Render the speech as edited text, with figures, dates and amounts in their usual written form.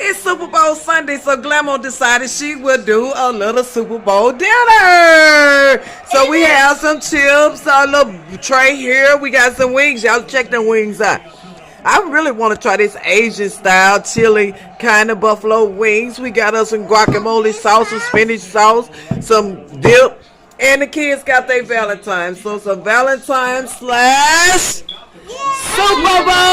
it's Super Bowl Sunday, so Glamour decided she would do a little Super Bowl dinner. So we have some chips, a little tray here. We got some wings. Y'all check the wings out. I really want to try this Asian style chili kind of buffalo wings. We got us some guacamole sauce, some spinach sauce, some dip. And the kids got their Valentine's. So some Valentine's slash Super Bowl